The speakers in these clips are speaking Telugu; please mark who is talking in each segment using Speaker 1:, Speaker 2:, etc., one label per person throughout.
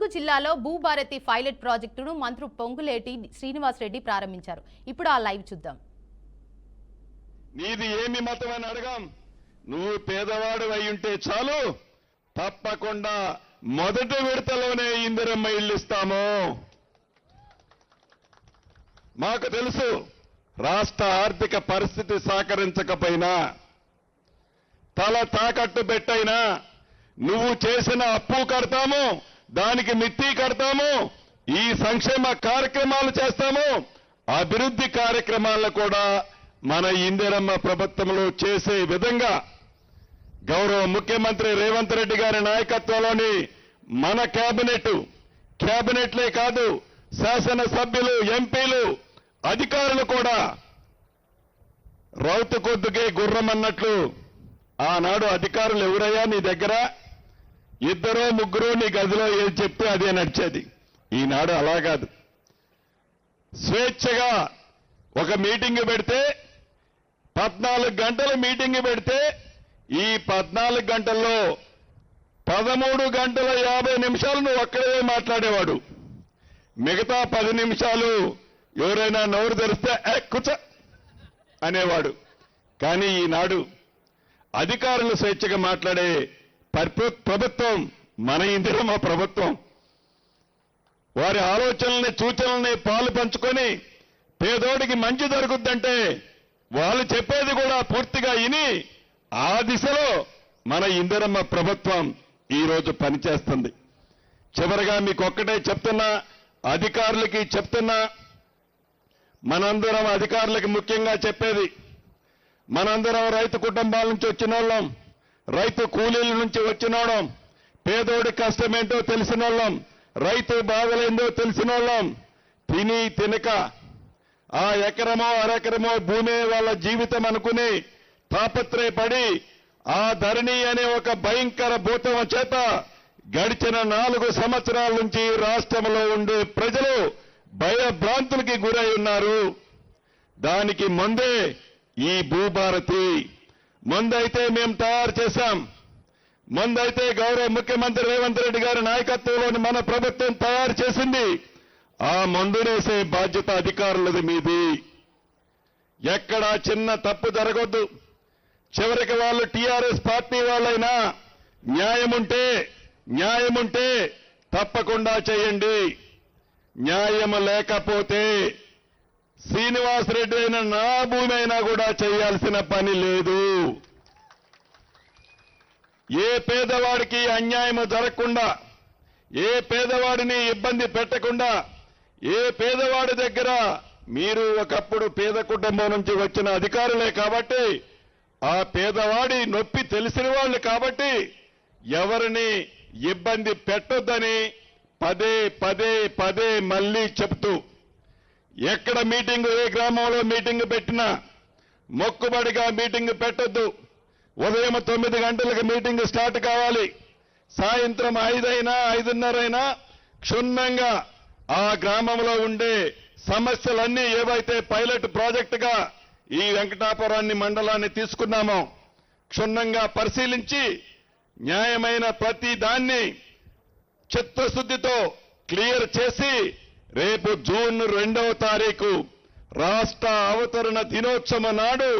Speaker 1: ములుగు జిల్లాలో భూభారతి పైలట్ ప్రాజెక్టును మంత్రి పొంగులేటి శ్రీనివాసరెడ్డి ప్రారంభించారు. ఇప్పుడు ఆ లైవ్ చూద్దాం.
Speaker 2: నీది ఏమి మతం అని అడగం. నువ్వు పేదవాడు అయి ఉంటే చాలు, తప్పకుండా మొదటి విడతలోనే ఇందిరమ్మ ఇల్లు ఇస్తాము. మాకు తెలుసు రాష్ట్ర ఆర్థిక పరిస్థితి సహకరించకపోయినా, తల తాకట్టు పెట్టైనా నువ్వు చేసిన అప్పు కడతాము, దానికి మిత్తి కడతాము, ఈ సంక్షేమ కార్యక్రమాలు చేస్తాము, అభివృద్ధి కార్యక్రమాలను కూడా మన ఇందిరమ్మ ప్రభుత్వంలో చేసే విధంగా గౌరవ ముఖ్యమంత్రి రేవంత్ రెడ్డి గారి నాయకత్వంలోని మన కేబినెట్లే కాదు, శాసనసభ్యులు, ఎంపీలు, అధికారులు కూడా రౌతు కొద్దుకే గుర్రం అన్నట్లు ఆనాడు అధికారులు ఎవరయ్యా నీ దగ్గర? ఇద్దరో ముగ్గురో నీ గదిలో ఏది చెప్తే అదే నడిచేది. ఈనాడు అలా కాదు. స్వేచ్ఛగా ఒక మీటింగ్ పెడితే 14 గంటలు మీటింగ్ పెడితే ఈ 14 గంటల్లో 13 గంటల 50 నిమిషాలు నువ్వు ఒక్కడే మాట్లాడేవాడు. మిగతా 10 నిమిషాలు ఎవరైనా నోరు తెరిస్తే కూర్చో అనేవాడు. కానీ ఈనాడు అధికారులు స్వేచ్ఛగా మాట్లాడే ప్రభుత్వం మన ఇందిరమ్మ ప్రభుత్వం. వారి ఆలోచనల్ని, సూచనల్ని పాలు పంచుకొని పేదోడికి మంచి జరుగుద్దంటే వాళ్ళు చెప్పేది కూడా పూర్తిగా విని ఆ దిశలో మన ఇందిరమ్మ ప్రభుత్వం ఈరోజు పనిచేస్తుంది. చివరిగా మీకు ఒక్కటే చెప్తున్నా, అధికారులకి చెప్తున్నా, మనందరం అధికారులకి ముఖ్యంగా చెప్పేది, మనందరం రైతు కుటుంబాల నుంచి వచ్చిన వాళ్ళం, రైతు కూలీల నుంచి వచ్చిన వాళ్ళం, పేదోడి కష్టమేంటో తెలిసిన వాళ్ళం, రైతు బాధలేందో తెలిసిన వాళ్ళం. తిని తినక ఆ ఎకరమో అరెకరమో భూమే వాళ్ళ జీవితం అనుకుని తాపత్రయపడి ఆ ధరణి అనే ఒక భయంకర భూతం చేత గడిచిన 4 సంవత్సరాల నుంచి రాష్ట్రంలో ఉండే ప్రజలు భయభ్రాంతులకి గురై ఉన్నారు. దానికి ముందే ఈ భూభారతి ముందైతే మేము తయారు చేశాం. ముందైతే గౌరవ ముఖ్యమంత్రి రేవంత్ రెడ్డి గారి నాయకత్వంలోని మన ప్రభుత్వం తయారు చేసింది. ఆ మందునేసే బాధ్యత అధికారులది, మీది. ఎక్కడా చిన్న తప్పు జరగొద్దు. చివరికి వాళ్ళు టీఆర్ఎస్ పార్టీ వాళ్ళైనా న్యాయముంటే తప్పకుండా చేయండి. న్యాయం లేకపోతే శ్రీనివాసరెడ్డి అయినా నా భూమి అయినా కూడా చేయాల్సిన పని లేదు. ఏ పేదవాడికి అన్యాయం జరగకుండా, ఏ పేదవాడిని ఇబ్బంది పెట్టకుండా, ఏ పేదవాడి దగ్గర మీరు ఒకప్పుడు పేద కుటుంబం నుంచి వచ్చిన అధికారులే కాబట్టి, ఆ పేదవాడి నొప్పి తెలిసిన వాళ్ళు కాబట్టి ఎవరిని ఇబ్బంది పెట్టొద్దని పదే మళ్ళీ చెప్తూ, ఎక్కడ మీటింగు, ఏ గ్రామంలో మీటింగ్ పెట్టినా మొక్కుబడిగా మీటింగ్ పెట్టొద్దు. ఉదయం 9 గంటలకు మీటింగ్ స్టార్ట్ కావాలి. సాయంత్రం 5 అయినా 5:30 అయినా క్షుణ్ణంగా ఆ గ్రామంలో ఉండే సమస్యలన్నీ ఏవైతే పైలట్ ప్రాజెక్టుగా ఈ వెంకటాపురాన్ని మండలాన్ని తీసుకున్నామో క్షుణ్ణంగా పరిశీలించి న్యాయమైన ప్రతి దాన్ని చిత్తశుద్ధితో క్లియర్ చేసి రేపు జూన్ 2వ తారీఖు రాష్ట్ర అవతరణ దినోత్సవం నాడు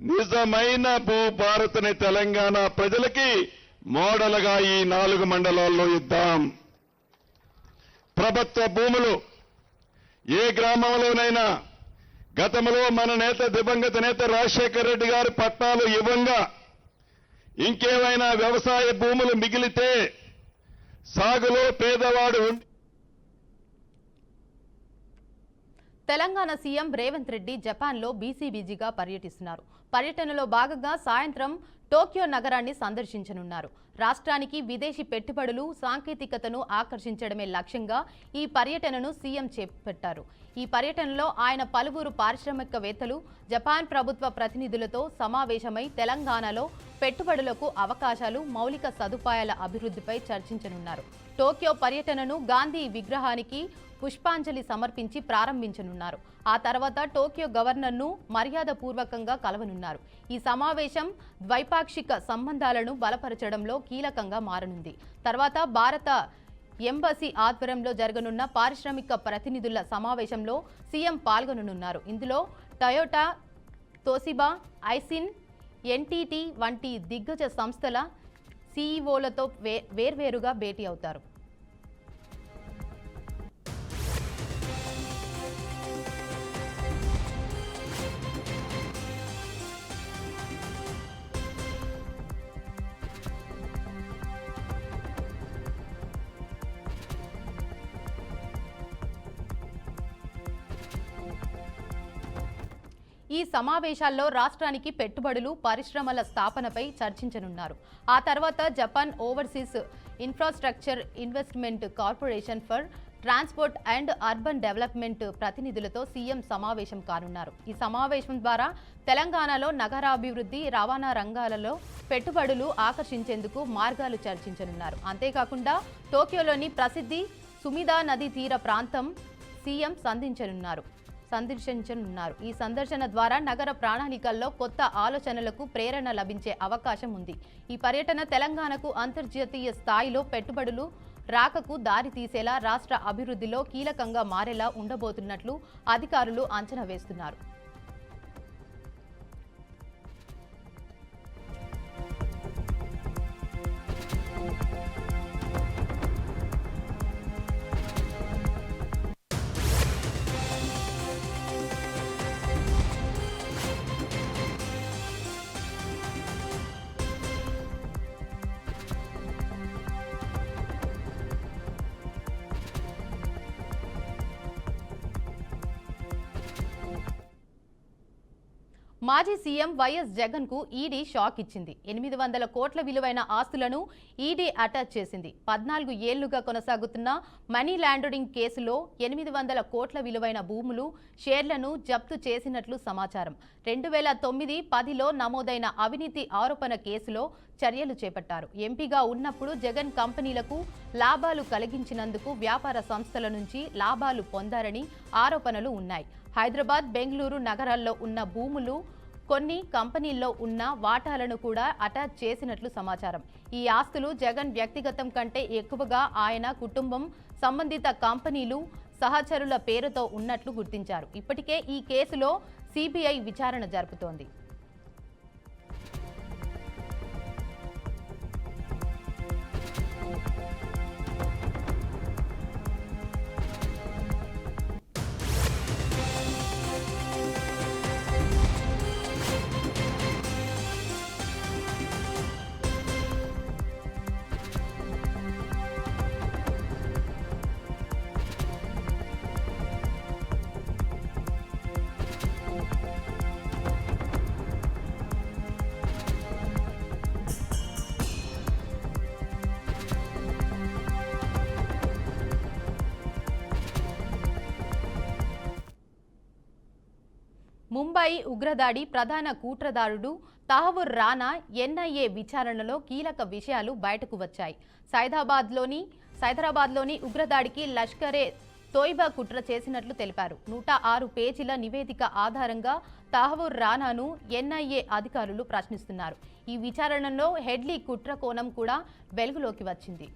Speaker 2: నిజమైన భూభారతిని తెలంగాణ ప్రజలకి మోడల్గా ఈ 4 మండలాల్లో ఇద్దాం. ప్రభుత్వ భూములు ఏ గ్రామంలోనైనా గతంలో మన దివంగత నేత రాజశేఖర రెడ్డి గారి పట్టాలు ఇవ్వంగా ఇంకేమైనా వ్యవసాయ భూములు మిగిలితే సాగులో పేదవాడు
Speaker 1: తెలంగాణ సీఎం రేవంత్ రెడ్డి జపాన్లో బీసీబీజీగా పర్యటిస్తున్నారు. పర్యటనలో భాగంగా సాయంత్రం టోక్యో నగరాన్ని సందర్శించనున్నారు. రాష్ట్రానికి విదేశీ పెట్టుబడులు, సాంకేతికతను ఆకర్షించడమే లక్ష్యంగా ఈ పర్యటనను సీఎం చేపట్టారు. ఈ పర్యటనలో ఆయన పలువురు పారిశ్రామికవేత్తలు, జపాన్ ప్రభుత్వ ప్రతినిధులతో సమావేశమై తెలంగాణలో పెట్టుబడులకు అవకాశాలు, మౌలిక సదుపాయాల అభివృద్ధిపై చర్చించనున్నారు. టోక్యో పర్యటనను గాంధీ విగ్రహానికి పుష్పాంజలి సమర్పించి ప్రారంభించనున్నారు. ఆ తర్వాత టోక్యో గవర్నర్ను మర్యాదపూర్వకంగా కలవనున్నారు. ఈ సమావేశం ద్వైపాక్షిక సంబంధాలను బలపరచడంలో కీలకంగా మారనుంది. తర్వాత భారత ఎంబసీ ఆధ్వర్యంలో జరగనున్న పారిశ్రామిక ప్రతినిధుల సమావేశంలో సీఎం పాల్గొననున్నారు. ఇందులో టయోటా, తోసిబా, ఐసిన్, ఎన్టీటీ వంటి దిగ్గజ సంస్థల సీఈఓలతో వేర్వేరుగా భేటీ అవుతారు. ఈ సమావేశాల్లో రాష్ట్రానికి పెట్టుబడులు, పరిశ్రమల స్థాపనపై చర్చించనున్నారు. ఆ తర్వాత Japan overseas infrastructure investment corporation for transport and urban development ప్రతినిధులతో సీఎం సమావేశం కానున్నారు. ఈ సమావేశం ద్వారా తెలంగాణలో నగరాభివృద్ధి, రవాణా రంగాలలో పెట్టుబడులు ఆకర్షించేందుకు మార్గాలు చర్చించనున్నారు. అంతేకాకుండా టోక్యోలోని ప్రసిద్ధి సుమిదా నదీ తీర ప్రాంతం సీఎం సందర్శించనున్నారు. ఈ సందర్శన ద్వారా నగర ప్రణాళికల్లో కొత్త ఆలోచనలకు ప్రేరణ లభించే అవకాశం ఉంది. ఈ పర్యటన తెలంగాణకు అంతర్జాతీయ స్థాయిలో పెట్టుబడులు రాకకు దారి తీసేలా, రాష్ట్ర అభివృద్ధిలో కీలకంగా మారేలా ఉండబోతున్నట్లు అధికారులు అంచనా వేస్తున్నారు. మాజీ సీఎం వైఎస్ జగన్ కు ఈడీ షాక్ ఇచ్చింది. 800 కోట్ల విలువైన ఆస్తులను ఈడీ అటాచ్ చేసింది. 14 ఏళ్లుగా కొనసాగుతున్న మనీ లాండరింగ్ కేసులో 800 కోట్ల విలువైన భూములు, షేర్లను జప్తు చేసినట్లు సమాచారం. 2009-10లో నమోదైన అవినీతి ఆరోపణ కేసులో చర్యలు చేపట్టారు. ఎంపీగా ఉన్నప్పుడు జగన్ కంపెనీలకు లాభాలు కలిగించినందుకు వ్యాపార సంస్థల నుంచి లాభాలు పొందారని ఆరోపణలు ఉన్నాయి. హైదరాబాద్, బెంగళూరు నగరాల్లో ఉన్న భూములు, కొన్ని కంపెనీల్లో ఉన్న వాటాలను కూడా అటాచ్ చేసినట్లు సమాచారం. ఈ ఆస్తులు జగన్ వ్యక్తిగతం కంటే ఎక్కువగా ఆయన కుటుంబం, సంబంధిత కంపెనీలు, సహచరుల పేరుతో ఉన్నట్లు గుర్తించారు. ఇప్పటికే ఈ కేసులో సిబిఐ విచారణ జరుపుతోంది. ముంబై ఉగ్రదాడి ప్రధాన కూట్రదారుడు తహవూర్ రానా ఎన్ఐఏ విచారణలో కీలక విషయాలు బయటకు వచ్చాయి. సైదరాబాద్లోని ఉగ్రదాడికి లష్కరే తోయిబా కుట్ర చేసినట్లు తెలిపారు. 106 పేజీల నివేదిక ఆధారంగా తహవూర్ రానాను ఎన్ఐఏ అధికారులు ప్రశ్నిస్తున్నారు. ఈ విచారణలో హెడ్లీ కుట్ర కోణం కూడా వెలుగులోకి వచ్చింది.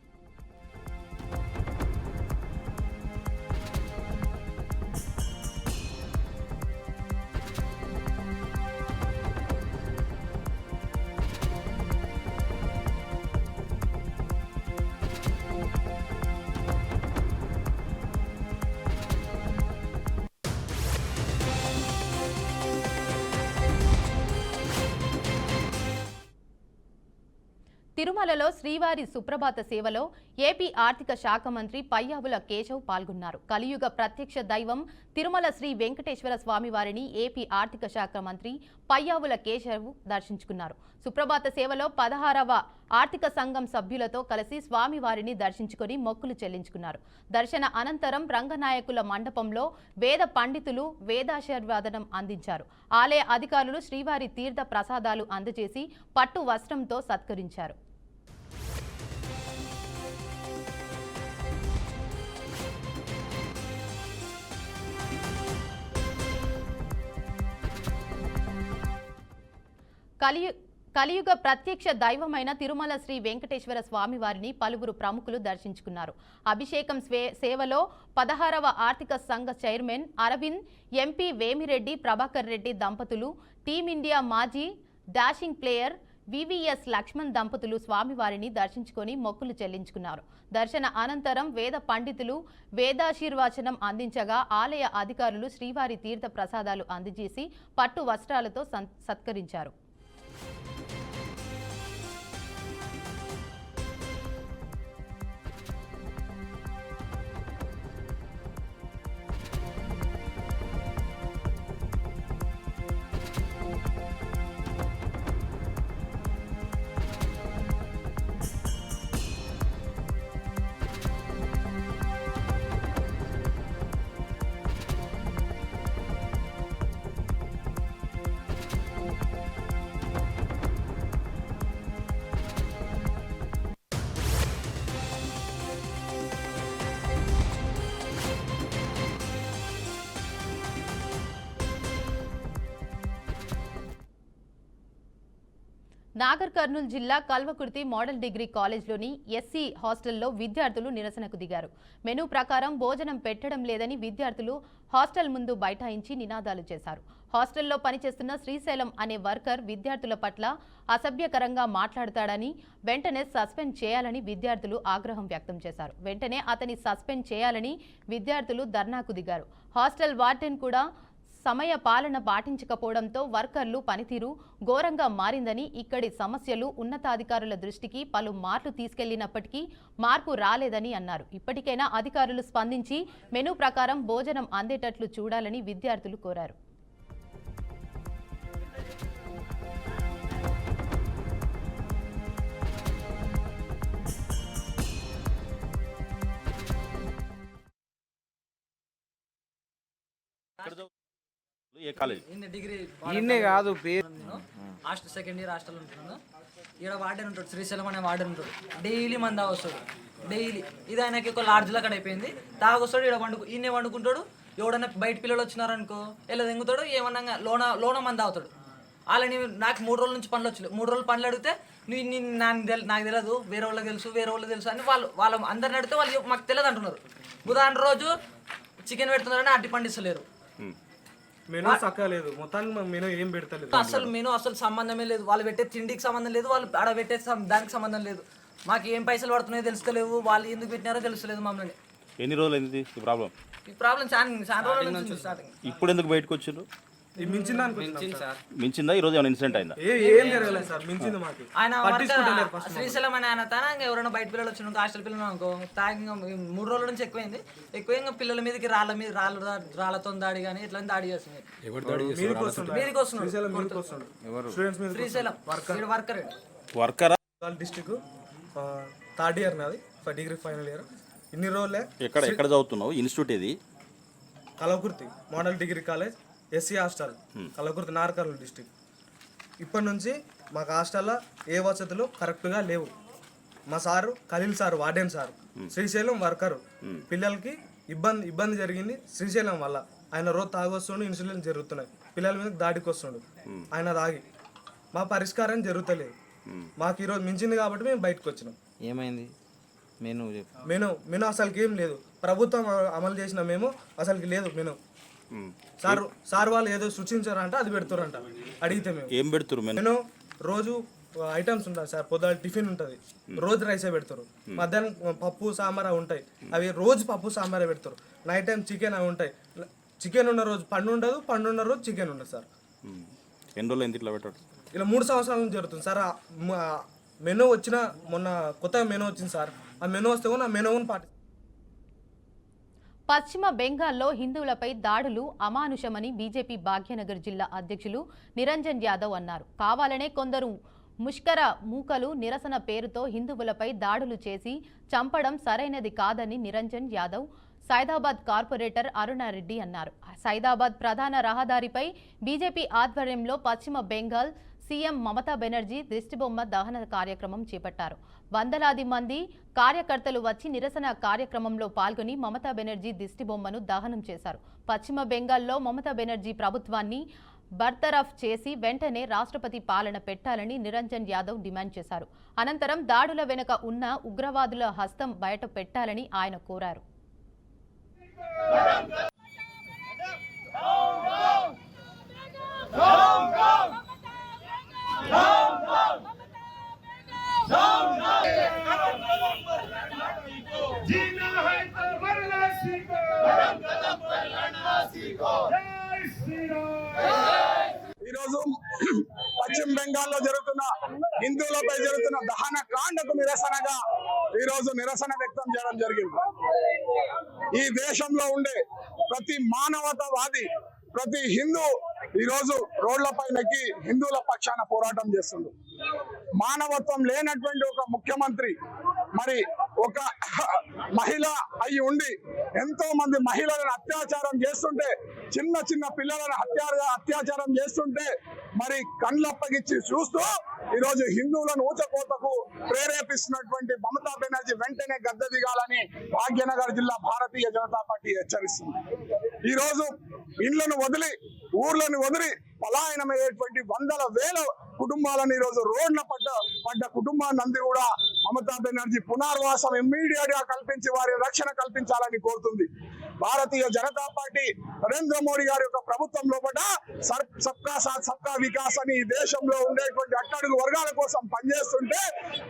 Speaker 1: తిరుమలలో శ్రీవారి సుప్రభాత సేవలో ఏపీ ఆర్థిక శాఖ మంత్రి పయ్యావుల కేశవ్ పాల్గొన్నారు. కలియుగ ప్రత్యక్ష దైవం తిరుమల శ్రీ వెంకటేశ్వర స్వామివారిని ఏపీ ఆర్థిక శాఖ మంత్రి పయ్యావుల కేశవ్ దర్శించుకున్నారు. సుప్రభాత సేవలో 16వ ఆర్థిక సంఘం సభ్యులతో కలిసి స్వామివారిని దర్శించుకుని మొక్కులు చెల్లించుకున్నారు. దర్శన అనంతరం రంగనాయకుల మండపంలో వేద పండితులు వేదాశీర్వాదనం అందించారు. ఆలయ అధికారులు శ్రీవారి తీర్థ ప్రసాదాలు అందజేసి పట్టు వస్త్రంతో సత్కరించారు. కలియుగ ప్రత్యక్ష దైవమైన తిరుమల శ్రీ వెంకటేశ్వర స్వామి వారిని పలువురు ప్రముఖులు దర్శించుకున్నారు. అభిషేకం సేవలో 16వ ఆర్థిక సంఘ చైర్మన్ అరవింద్, ఎంపీ వేమిరెడ్డి ప్రభాకర్ రెడ్డి దంపతులు, టీమిండియా మాజీ డాషింగ్ ప్లేయర్ వివిఎస్ లక్ష్మణ్ దంపతులు స్వామివారిని దర్శించుకొని మొక్కులు చెల్లించుకున్నారు. దర్శన అనంతరం వేద పండితులు వేదాశీర్వచనం అందించగా ఆలయ అధికారులు శ్రీవారి తీర్థ ప్రసాదాలు అందజేసి పట్టు వస్త్రాలతో సత్కరించారు. నాగర్ కర్నూలు జిల్లా కల్వకుర్తి మోడల్ డిగ్రీ కాలేజ్లోని ఎస్సీ హాస్టల్లో విద్యార్థులు నిరసనకు దిగారు. మెనూ ప్రకారం భోజనం పెట్టడం లేదని విద్యార్థులు హాస్టల్ ముందు బైఠాయించి నినాదాలు చేశారు. హాస్టల్లో పనిచేస్తున్న శ్రీశైలం అనే వర్కర్ విద్యార్థుల పట్ల అసభ్యకరంగా మాట్లాడతాడని, వెంటనే సస్పెండ్ చేయాలని విద్యార్థులు ఆగ్రహం వ్యక్తం చేశారు. వెంటనే అతని సస్పెండ్ చేయాలని విద్యార్థులు ధర్నాకు దిగారు. హాస్టల్ వార్డెన్ కూడా సమయ పాలన పాటించకపోవడంతో వర్కర్లు పనితీరు ఘోరంగా మారిందని, ఇక్కడి సమస్యలు ఉన్నతాధికారుల దృష్టికి పలు మార్లు తీసుకెళ్లినప్పటికీ మార్పు రాలేదని అన్నారు. ఇప్పటికైనా అధికారులు స్పందించి మెనూ ప్రకారం భోజనం అందేటట్లు చూడాలని విద్యార్థులు కోరారు.
Speaker 3: ఏ కాలేజ్
Speaker 4: డిగ్రీ
Speaker 5: ఈయనే కాదు పేరు
Speaker 4: హాస్టల్ సెకండ్ ఇయర్ హాస్టల్ ఉంటున్నాను. ఇక్కడ వార్డెన్ ఉంటాడు, శ్రీశైలం అనే వార్డెన్ ఉంటాడు. డైలీ మంది తాగొస్తాడు, డైలీ. ఇది ఆయనకి ఒక లాడ్జ్లో అక్కడ అయిపోయింది. తాగొస్తాడు, ఇక్కడ ఈయనే వండుకుంటాడు. ఎవడన్నా బయట పిల్లలు వచ్చినారనుకో ఇలా తెంగుతాడు, ఏమన్నా లోన మంది తాగుతాడు. వాళ్ళని నాకు 3 రోజుల నుంచి పనులు వచ్చలేదు. 3 రోజులు పనులు అడిగితే నాకు తెలియదు, వేరే వాళ్ళకి తెలుసు అని వాళ్ళ అందరిని అడిగితే వాళ్ళు మాకు తెలియదు అంటున్నారు. బుధవారం రోజు చికెన్ పెడుతున్నారని అడ్డి పండిస్తలేరు.
Speaker 5: మెనూ సక్కలేదు, మొత్తానికి మెనూ ఏం పెడతలేదు.
Speaker 4: అసలు సంబంధమే లేదు. వాళ్ళు పెట్టే తిండికి సంబంధం లేదు, వాళ్ళు ఆడ పెట్టే దానికి సంబంధం లేదు. మాకు ఏం పైసలు పడుతున్నాయో తెలుస్తలేవు, వాళ్ళు ఎందుకు పెట్టినారో తెలుస్తలేదు. మమ్మల్ని
Speaker 3: ఎన్ని రోజులు అయింది ఈ ప్రాబ్లం?
Speaker 4: చాలా రోజుల నుంచి స్టార్టింగ్.
Speaker 3: ఇప్పుడు ఎందుకు బయటకు వచ్చిండ్రు? మించిందా? ఈ రోజు ఏమైనా ఇన్సిడెంట్ అయిందా?
Speaker 5: ఏం జరగలేదు సార్, మించింది మాకు.
Speaker 4: ఆయన శ్రీశైలం అని ఆయన తన ఎవరైనా బయట పిల్లలు వచ్చిన హాస్టల్ పిల్లలు అనుకో తాగి 3 రోజుల నుంచి ఎక్కువైంది. ఇంకా పిల్లల మీదకి రాళ్ళతో దాడి కానీ ఇట్లా దాడి చేస్తుంది. శ్రీశైలం
Speaker 3: వర్కరా?
Speaker 5: డిస్ట్రిక్ట్ 3rd ఇయర్ నాది, డిగ్రీ ఫైనల్ ఇయర్. ఇన్ని రోజులే.
Speaker 3: ఎక్కడ చదువుతున్నావు? ఇన్స్టిట్యూట్ ఇది?
Speaker 5: Kalwakurthy model degree college SC hostel, Kalwakurthy Nagarkurnool district. ఇప్పటి నుంచి మాకు హాస్టల్లో ఏ వసతులు కరెక్ట్గా లేవు. మా sir Khalil sir, warden sir, Srisailam worker, పిల్లలకి ఇబ్బంది జరిగింది శ్రీశైలం వల్ల. ఆయన రోజు తాగొస్తుండు, ఇన్సిడెంట్ జరుగుతున్నాయి, పిల్లల మీద దాడికి వస్తుండు ఆయన తాగి. మా పరిష్కారం జరుగుతలేదు. మాకు ఈరోజు మించింది కాబట్టి మేము బయటకు వచ్చినాం.
Speaker 6: ఏమైంది?
Speaker 5: మెనూ అసలుకి ఏం లేదు. ప్రభుత్వం అమలు చేసిన మేము అసలుకి లేదు మెనూ. సార్ వాళ్ళు ఏదో సూచించారంట, అది పెడుతురంట. అడిగితే మేము
Speaker 3: ఏం పెడుతురు
Speaker 5: మెనూ? రోజు ఐటమ్స్ ఉంటాయి సార్. పొద్దున టిఫిన్ ఉంటుంది, రోజు రైసే పెడతారు. మధ్యాహ్నం పప్పు సాంబార్ ఉంటాయి, అవి రోజు పప్పు సాంబారే పెడతారు. నైట్ టైం చికెన్ అవి ఉంటాయి. చికెన్ ఉన్న రోజు పండు ఉండదు, పండు ఉన్న రోజు చికెన్ ఉండదు సార్.
Speaker 3: ఎన్ని రోజులు అయింది ఇట్లా పెట్టాడు?
Speaker 5: ఇలా 3 సంవత్సరాల నుంచి జరుగుతుంది సార్. మెనూ వచ్చిన మొన్న కొత్తగా మెనూ వచ్చింది సార్. ఆ మెనూ వస్తే కూడా ఆ మెనూని
Speaker 1: పశ్చిమ బెంగాల్లో హిందువులపై దాడులు అమానుషమని బీజేపీ భాగ్యనగర్ జిల్లా అధ్యక్షులు నిరంజన్ యాదవ్ అన్నారు. కావాలనే కొందరు ముష్కర మూకలు నిరసన పేరుతో హిందువులపై దాడులు చేసి చంపడం సరైనది కాదని నిరంజన్ యాదవ్ సైదాబాద్ కార్పొరేటర్ అరుణారెడ్డి అన్నారు. సైదాబాద్ ప్రధాన రహదారిపై బీజేపీ ఆధ్వర్యంలో పశ్చిమ బెంగాల్ సీఎం మమతా బెనర్జీ దిష్టిబొమ్మ దహన కార్యక్రమం చేపట్టారు. వందలాది మంది కార్యకర్తలు వచ్చి నిరసన కార్యక్రమంలో పాల్గొని మమతా బెనర్జీ దిష్టిబొమ్మను దహనం చేశారు. పశ్చిమ బెంగాల్లో మమతా బెనర్జీ ప్రభుత్వాన్ని బర్తరఫ్ చేసి వెంటనే రాష్ట్రపతి పాలన పెట్టాలని నిరంజన్ యాదవ్ డిమాండ్ చేశారు. అనంతరం దాడుల వెనుక ఉన్న ఉగ్రవాదుల హస్తం బయట పెట్టాలని ఆయన కోరారు.
Speaker 6: ఈరోజు పశ్చిమ బెంగాల్లో జరుగుతున్న హిందువులపై జరుగుతున్న దహన కాండకు నిరసనగా ఈరోజు నిరసన వ్యక్తం చేయడం జరిగింది. ఈ దేశంలో ఉండే ప్రతి మానవతావాది, ప్రతి హిందూ ఈరోజు రోడ్లపై నెక్కి హిందువుల పక్షాన పోరాటం చేస్తుంది. మానవత్వం లేనటువంటి ఒక ముఖ్యమంత్రి, మరి ఒక మహిళ అయి ఉండి ఎంతో మంది మహిళలను అత్యాచారం చేస్తుంటే, చిన్న చిన్న పిల్లలను అత్యాచారం చేస్తుంటే మరి కళ్ళప్పగిచ్చి చూస్తూ ఈరోజు హిందువులను ఊచకోతకు ప్రేరేపిస్తున్నటువంటి మమతా బెనర్జీ వెంటనే గద్దె దిగాలని భాగ్యనగర్ జిల్లా భారతీయ జనతా పార్టీ హెచ్చరిస్తుంది. ఈరోజు ఇండ్లను వదిలి, ఊర్లను వదిలి పలాయనమయ్యేటువంటి వందల వేల కుటుంబాలను ఈరోజు రోడ్ల పడ్డ కుటుంబాన్ని కూడా మమతా బెనర్జీ పునర్వాసం ఇమ్మీడియట్ గా కల్పించి వారి రక్షణ కల్పించాలని కోరుతుంది. భారతీయ జనతా పార్టీ నరేంద్ర మోడీ గారి యొక్క ప్రభుత్వం లోపల సబ్కా సాత్ సబ్కా వికాస్ అని ఈ దేశంలో ఉండేటువంటి అట్టడుగు వర్గాల కోసం పనిచేస్తుంటే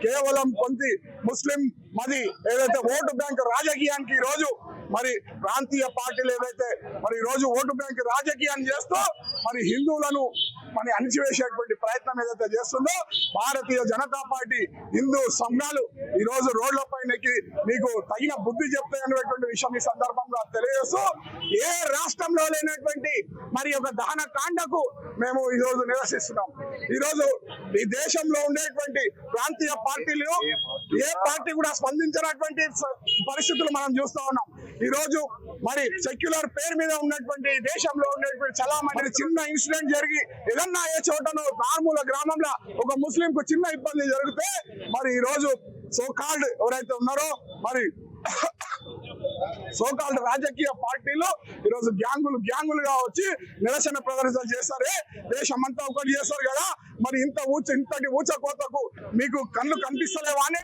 Speaker 6: కేవలం కొంత ముస్లిం మరి ఏదైతే ఓటు బ్యాంక్ రాజకీయానికి ఈ రోజు మరి ప్రాంతీయ పార్టీలు ఏవైతే మరి ఈ రోజు ఓటు బ్యాంక్ రాజకీయాన్ని చేస్తూ మరి హిందువులను మరి అణిచివేసేటువంటి ప్రయత్నం ఏదైతే చేస్తుందో భారతీయ జనతా పార్టీ హిందూ సంఘాలు ఈ రోజు రోడ్లపై నెక్కి మీకు తగిన బుద్ధి చెప్తాయనేటువంటి విషయం ఈ సందర్భంగా తెలియజేస్తూ, ఏ రాష్ట్రంలో లేనటువంటి మరి ఒక దహన కాండకు మేము ఈ రోజు నిరసిస్తున్నాం. ఈ రోజు ఈ దేశంలో ఉండేటువంటి ప్రాంతీయ పార్టీలు ఏ పార్టీ కూడా స్పందించినటువంటి పరిస్థితులు మనం చూస్తా ఉన్నాం. ఈ రోజు మరి సెక్యులర్ పేరు మీద ఉన్నటువంటి దేశంలో ఉండేటువంటి చాలా మంది చిన్న ఇన్సిడెంట్ జరిగి ఏదన్నా ఏ చోటను మారుమూల గ్రామంలో ఒక ముస్లిం కు చిన్న ఇబ్బంది జరిగితే మరి ఈ రోజు సోకాల్డ్ ఎవరైతే ఉన్నారో మరి సోకాల్డ్ రాజకీయ పార్టీలు ఈరోజు గ్యాంగులుగా వచ్చి నిరసన ప్రదర్శనలు చేస్తారే, దేశమంతా ఒకటి చేస్తారు కదా, మరి ఇంతటి ఊచకోతకు మీకు కళ్ళు కనిపిస్తలేవా అని.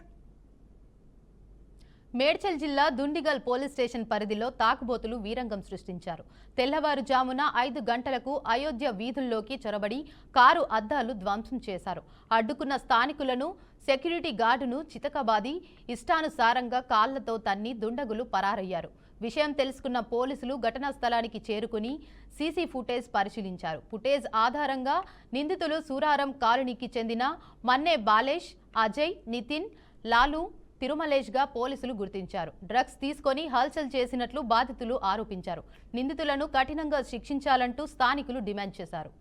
Speaker 1: మేడ్చల్ జిల్లా దుండిగల్ పోలీస్ స్టేషన్ పరిధిలో తాకుబోతులు వీరంగం సృష్టించారు. తెల్లవారుజామున 5 గంటలకు అయోధ్య వీధుల్లోకి చొరబడి కారు అద్దాలు ధ్వంసం చేశారు. అడ్డుకున్న స్థానికులను, సెక్యూరిటీ గార్డును చితకబాది ఇష్టానుసారంగా కాళ్లతో తన్ని దుండగులు పరారయ్యారు. విషయం తెలుసుకున్న పోలీసులు ఘటనా స్థలానికి చేరుకుని సీసీ ఫుటేజ్ పరిశీలించారు. ఫుటేజ్ ఆధారంగా నిందితులు సూరారం కాలనీకి చెందిన మన్నే బాలేష్, అజయ్, నితిన్, లాలు, తిరుమలేష్ గా పోలీసులు గుర్తించారు. డ్రగ్స్ తీసుకొని హల్చల్ చేసినట్లు బాధితులు ఆరోపించారు. నిందితులను కఠినంగా శిక్షించాలంటూ స్థానికులు డిమాండ్ చేశారు.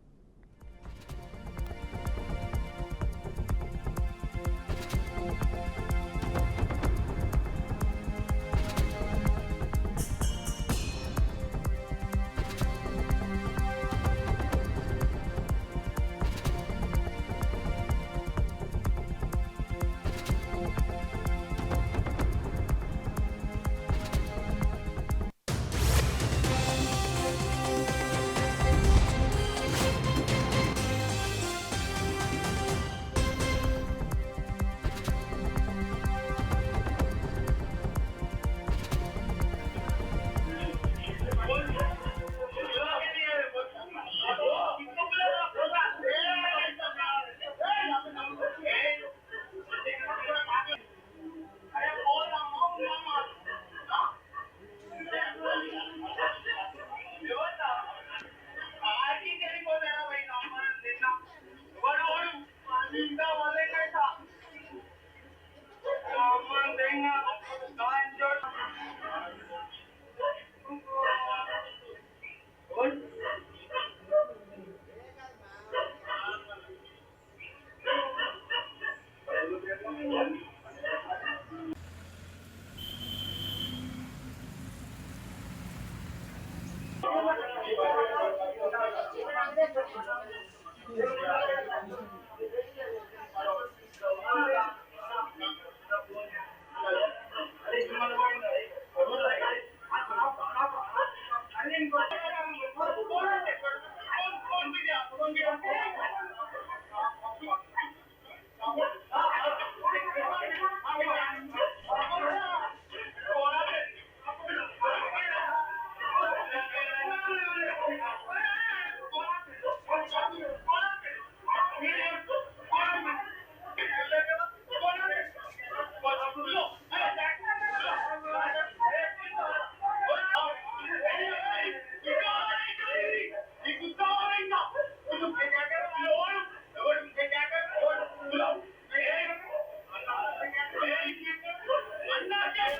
Speaker 7: Thank you.